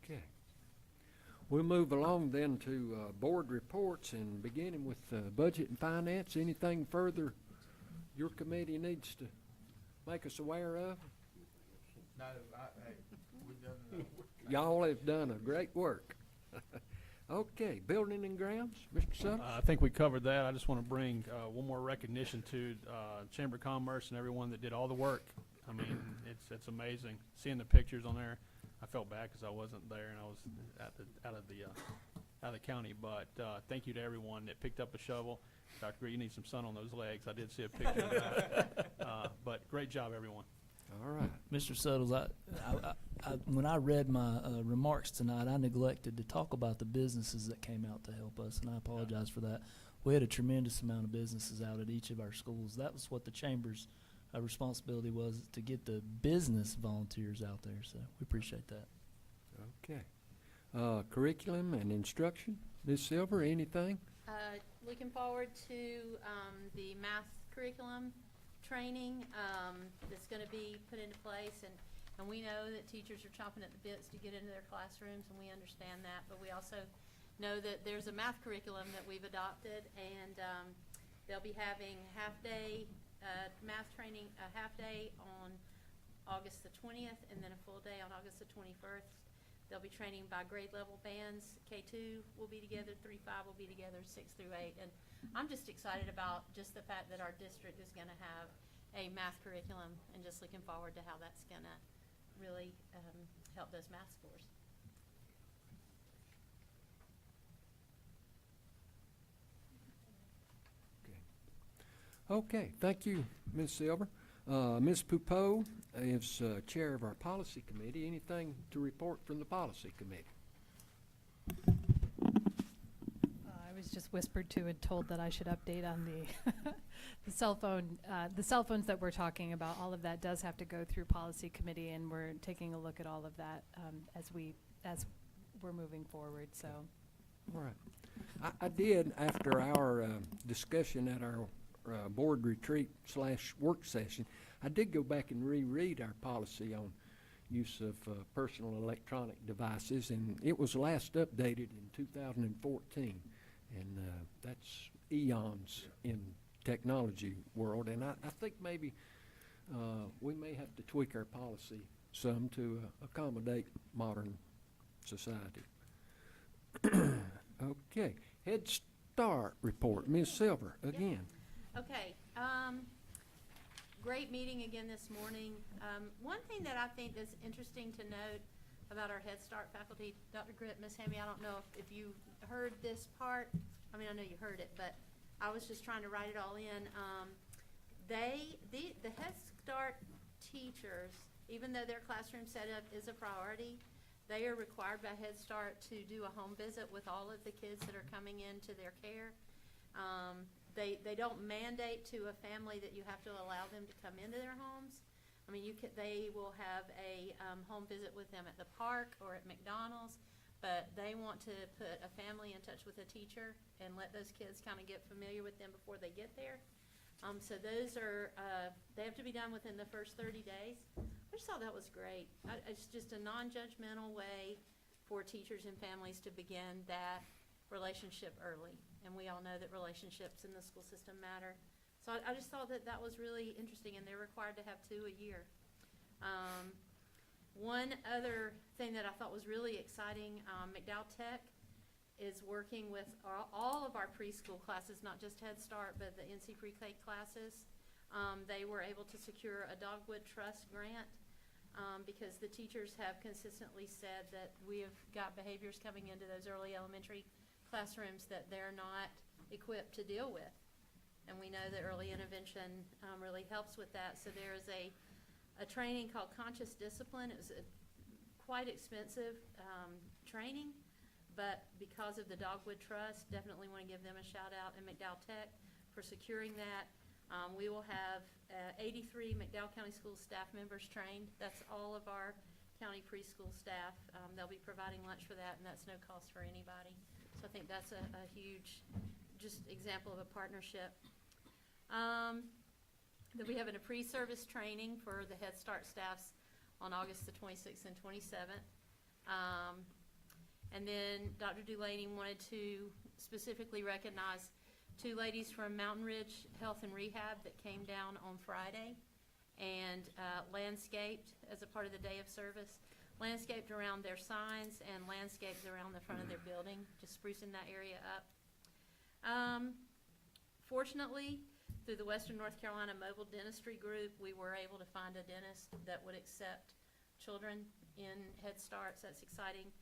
Okay. We'll move along then to board reports, and beginning with budget and finance. Anything further your committee needs to make us aware of? No, we've done enough. Y'all have done a great work. Okay, building and grounds, Mr. Sutton? I think we covered that. I just want to bring one more recognition to Chamber of Commerce and everyone that did all the work. I mean, it's amazing seeing the pictures on there. I felt bad because I wasn't there and I was out of the county. But thank you to everyone that picked up a shovel. Dr. Green, you need some sun on those legs. I did see a picture of that. But great job, everyone. All right. Mr. Suttles, when I read my remarks tonight, I neglected to talk about the businesses that came out to help us, and I apologize for that. We had a tremendous amount of businesses out at each of our schools. That was what the Chamber's responsibility was, to get the business volunteers out there, so we appreciate that. Okay. Curriculum and instruction. Ms. Silver, anything? Looking forward to the math curriculum training that's going to be put into place, and we know that teachers are chomping at the bits to get into their classrooms, and we understand that, but we also know that there's a math curriculum that we've adopted, and they'll be having half-day math training, a half-day on August the 20th, and then a full day on August the 21st. They'll be training by grade level bands. K2 will be together, 3-5 will be together, 6 through 8. And I'm just excited about just the fact that our district is going to have a math curriculum, and just looking forward to how that's going to really help those math scores. Okay, thank you, Ms. Silver. Ms. Poupeau is chair of our policy committee. Anything to report from the policy committee? I was just whispered to and told that I should update on the the cell phones that we're talking about. All of that does have to go through policy committee, and we're taking a look at all of that as we're moving forward, so. All right. I did, after our discussion at our board retreat / work session, I did go back and reread our policy on use of personal electronic devices, and it was last updated in 2014. And that's eons in technology world, and I think maybe we may have to tweak our policy some to accommodate modern society. Okay, Head Start report, Ms. Silver, again. Okay, great meeting again this morning. One thing that I think is interesting to note about our Head Start faculty, Dr. Gritt, Ms. Hamby, I don't know if you heard this part. I mean, I know you heard it, but I was just trying to write it all in. The Head Start teachers, even though their classroom setup is a priority, they are required by Head Start to do a home visit with all of the kids that are coming into their care. They don't mandate to a family that you have to allow them to come into their homes. I mean, they will have a home visit with them at the park or at McDonald's, but they want to put a family in touch with a teacher and let those kids kind of get familiar with them before they get there. So those are, they have to be done within the first 30 days. I just thought that was great. It's just a non-judgmental way for teachers and families to begin that relationship early. And we all know that relationships in the school system matter. So I just thought that that was really interesting, and they're required to have 2 a year. One other thing that I thought was really exciting, McDowell Tech is working with all of our preschool classes, not just Head Start, but the NC Pre-K classes. They were able to secure a Dogwood Trust grant because the teachers have consistently said that we have got behaviors coming into those early elementary classrooms that they're not equipped to deal with. And we know that early intervention really helps with that. So there is a training called Conscious Discipline. It was a quite expensive training, but because of the Dogwood Trust, definitely want to give them a shout out, and McDowell Tech for securing that. We will have 83 McDowell County School staff members trained. That's all of our county preschool staff. They'll be providing lunch for that, and that's no cost for anybody. So I think that's a huge just example of a partnership. That we have a pre-service training for the Head Start staffs on August the 26th and 27th. And then Dr. Dulaney wanted to specifically recognize 2 ladies from Mountain Ridge Health and Rehab that came down on Friday and landscaped as a part of the day of service. Landscaped around their signs and landscaped around the front of their building, just sprucing that area up. Fortunately, through the Western North Carolina Mobile Dentistry Group, we were able to find a dentist that would accept children in Head Starts. That's exciting.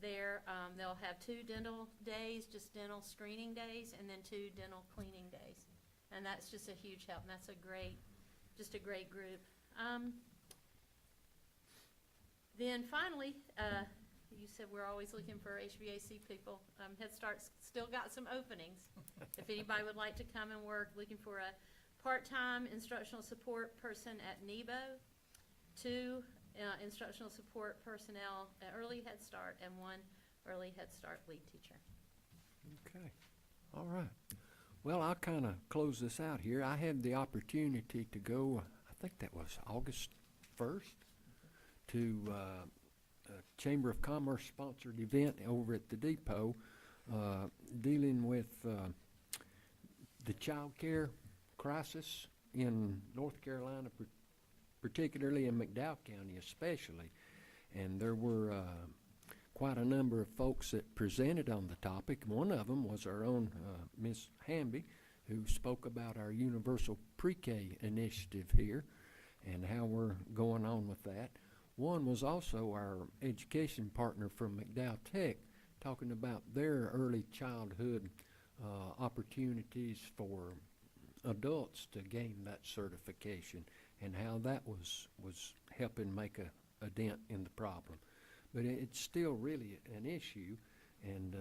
There, they'll have 2 dental days, just dental screening days, and then 2 dental cleaning days. And that's just a huge help, and that's a great group. Then finally, you said we're always looking for HVAC people. Head Start's still got some openings. If anybody would like to come and work, looking for a part-time instructional support person at NEBO, 2 instructional support personnel at Early Head Start, and 1 Early Head Start lead teacher. Okay, all right. Well, I'll kind of close this out here. I had the opportunity to go, I think that was August 1st, to a Chamber of Commerce sponsored event over at the depot dealing with the child care crisis in North Carolina, particularly in McDowell County especially. And there were quite a number of folks that presented on the topic. One of them was our own Ms. Hamby, who spoke about our universal pre-K initiative here and how we're going on with that. One was also our education partner from McDowell Tech, talking about their early childhood opportunities for adults to gain that certification and how that was helping make a dent in the problem. But it's still really an issue, and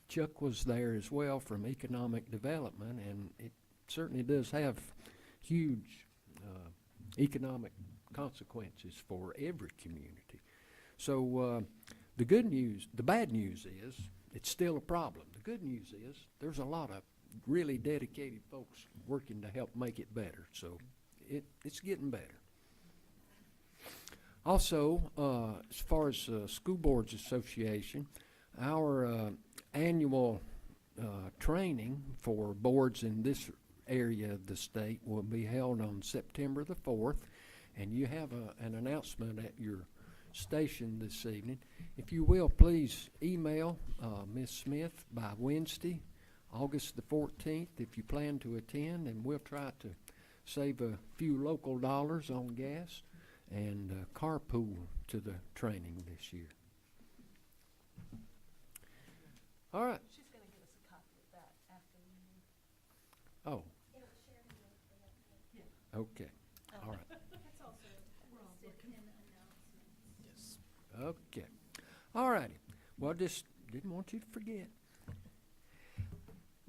Chuck was there as well from economic development, and it certainly does have huge economic consequences for every community. So the bad news is, it's still a problem. The good news is, there's a lot of really dedicated folks working to help make it better, so it's getting better. Also, as far as School Boards Association, our annual training for boards in this area of the state will be held on September the 4th, and you have an announcement at your station this evening. If you will, please email Ms. Smith by Wednesday, August the 14th, if you plan to attend, and we'll try to save a few local dollars on gas and carpool to the training this year. All right. She's going to give us a copy of that after the meeting. Oh. Okay. All right. That's also listed in announcements. Yes. Okay. All righty. Well, just didn't want you to forget.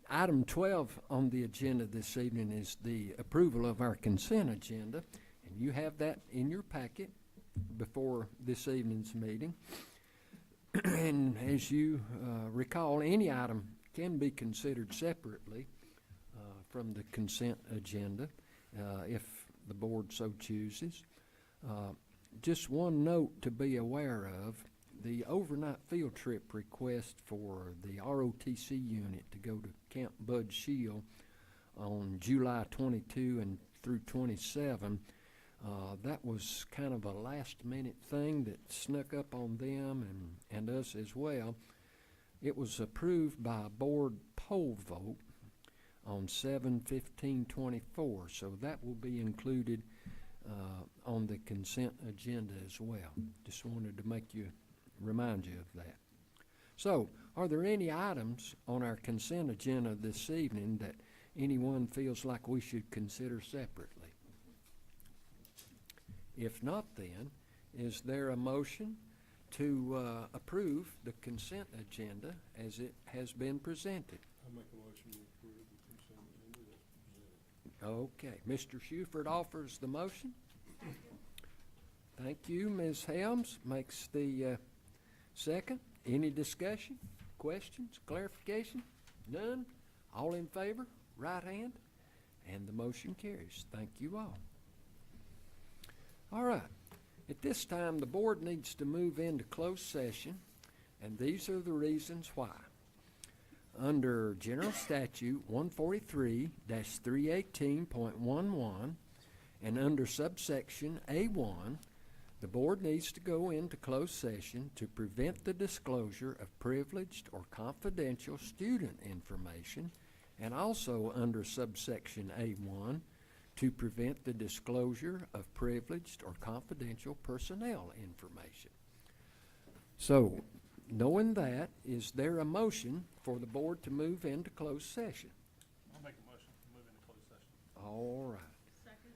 Item 12 on the agenda this evening is the approval of our consent agenda, and you have that in your packet before this evening's meeting. And as you recall, any item can be considered separately from the consent agenda if the board so chooses. Just one note to be aware of, the overnight field trip request for the ROTC unit to go to Camp Bud Shield on July 22 and through 27, that was kind of a last-minute thing that snuck up on them and us as well. It was approved by a board poll vote on 7/15/24, so that will be included on the consent agenda as well. Just wanted to remind you of that. So, are there any items on our consent agenda this evening that anyone feels like we should consider separately? If not, then, is there a motion to approve the consent agenda as it has been presented? I make a motion to approve the consent agenda that's presented. Okay, Mr. Shuford offers the motion. Thank you. Ms. Helms makes the second. Any discussion, questions, clarification? None? All in favor? Right hand? And the motion carries. Thank you all. All right. At this time, the board needs to move into closed session, and these are the reasons why. Under General Statute 143-318.11 and under subsection A1, the board needs to go into closed session to prevent the disclosure of privileged or confidential student information, and also under subsection A1, to prevent the disclosure of privileged or confidential personnel information. So, knowing that, is there a motion for the board to move into closed session? I'll make a motion to move into closed session. All right. Second.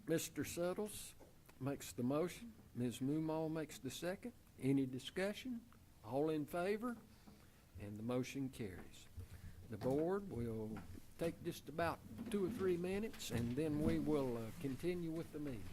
Mr. Suttles makes the motion. Ms. Mumal makes the second. Any discussion? All in favor? And the motion carries. The board will take just about 2 or 3 minutes, and then we will continue with the meeting.